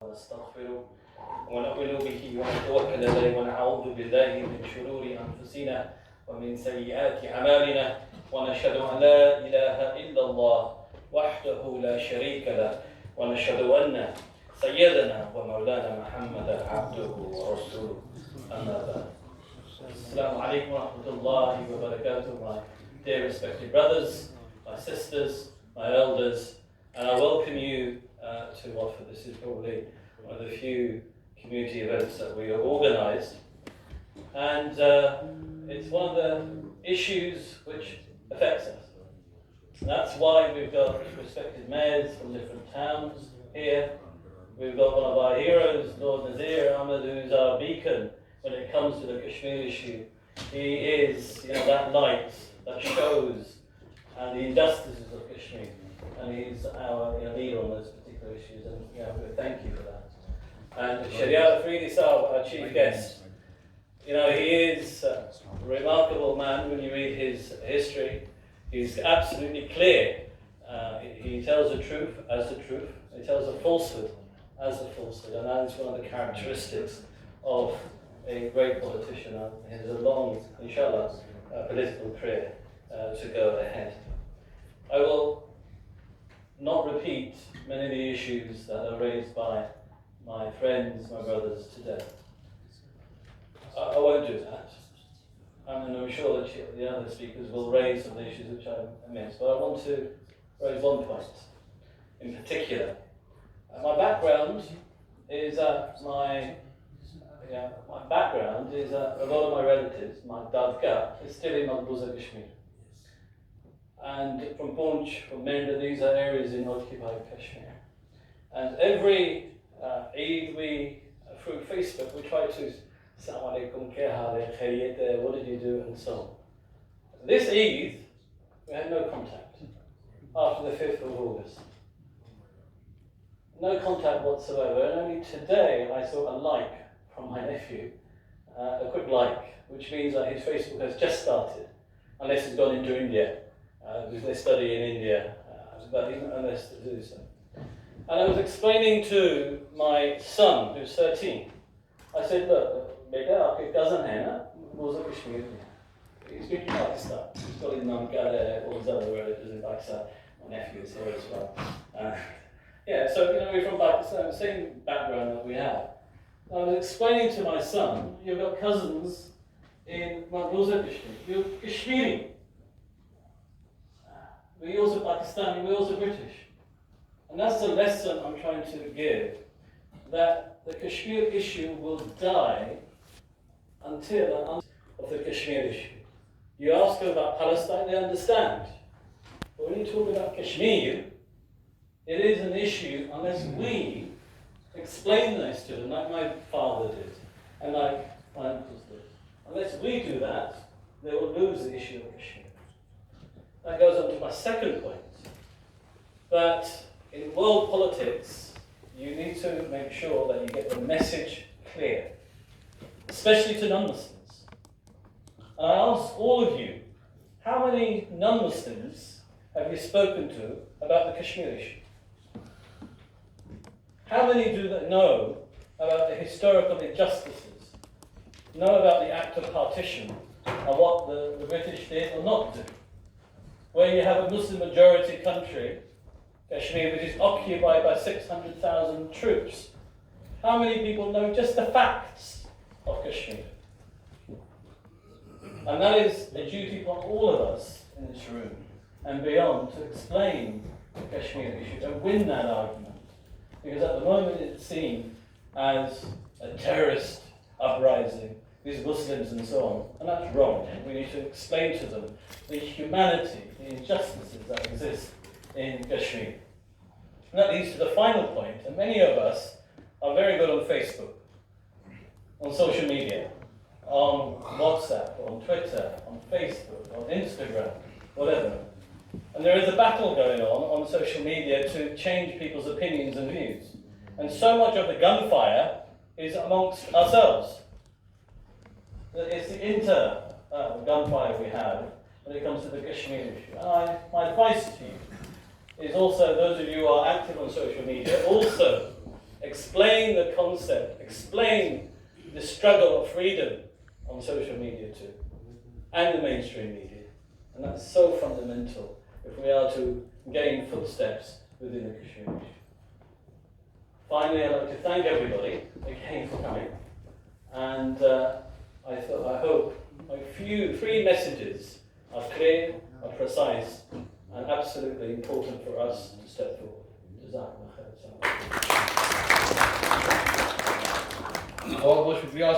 ونستغفره ونؤمن به ونتوكل عليه ونعوذ بالله من شرور أنفسنا ومن سيئات أعمالنا ونشهد أن لا إله إلا الله وحده لا شريك له ونشهد أن سيدنا ومولانا محمدا عبده ورسوله أما بعد. Assalamu alaikum wa rahmatullahi wa barakatuh, my dear respected brothers, my sisters, my elders, and I welcome you to WATFORD. This is probably one of the few community events that we have organised, and it's one of the issues which affects us. That's why we've got respected mayors from different towns here. We've got one of our heroes, Lord Nazir Ahmed, who's our beacon when it comes to the Kashmir issue. He is, that light that shows the injustices of Kashmir, and he's our leader on those particular issues, and we thank you for that. And Shehryar Afridi Sahab, our chief guest, he is a remarkable man when you read his history. He's absolutely clear. He tells the truth as the truth. He tells the falsehood as the falsehood, and that is one of the characteristics of a great politician. He has a long, inshallah, political career to go ahead. I will not repeat many of the issues that are raised by my friends, my brothers today. I won't do that. And I'm sure that the other speakers will raise some of the issues which I missed. But I want to raise one point in particular. My background is that a lot of my relatives, my dadka, is still in Kashmir. And from Poonch, from Menda, these are areas in occupied Kashmir. And every Eid, through Facebook, we try to, Assalamu alaikum, what did you do, and so on. This Eid, we had no contact after the 5th of August. No contact whatsoever, and only today I saw a like from my nephew, a quick like, which means that his Facebook has just started, unless he's gone into India, because they study in India, but even unless they do so. And I was explaining to my son, who's 13, I said, look, beta, aapke cousin hai na, wo's Kashmir mein. He's been to Pakistan. He's got his Namkar, all his other relatives in Pakistan. My nephew is here as well. So we're from Pakistan, same background that we have. I was explaining to my son, you've got cousins in Kashmir. You're Kashmiri. We're also Pakistani, we're also British. And that's the lesson I'm trying to give, that the Kashmir issue will die until of the Kashmir issue. You ask them about Palestine, they understand. But when you talk about Kashmir, it is an issue unless we explain this to them, like my father did, and like my uncles did. Unless we do that, they will lose the issue of Kashmir. That goes on to my second point, that in world politics, you need to make sure that you get the message clear, especially to non-Muslims. And I ask all of you, how many non-Muslims have you spoken to about the Kashmir issue? How many do they know about the historical injustices, know about the act of partition and what the British did or not do? Where you have a Muslim majority country, Kashmir, which is occupied by 600,000 troops. How many people know just the facts of Kashmir? And that is a duty upon all of us in this room and beyond to explain the Kashmir issue and win that argument. Because at the moment it's seen as a terrorist uprising, these Muslims and so on, and that's wrong. We need to explain to them the humanity, the injustices that exist in Kashmir. And that leads to the final point, and many of us are very good on Facebook, on social media, on WhatsApp, on Twitter, on Facebook, on Instagram, whatever. And there is a battle going on social media to change people's opinions and views. And so much of the gunfire is amongst ourselves. It's the gunfire we have when it comes to the Kashmir issue. And my advice to you is also, those of you who are active on social media, also explain the concept, explain the struggle of freedom on social media too, and the mainstream media. And that's so fundamental if we are to gain footsteps within the Kashmir issue. Finally, I'd like to thank everybody again for coming. And I hope my three messages are clear, are precise, and absolutely important for us to step forward. Jazakumullah khair. बहुत बहुत शुक्रिया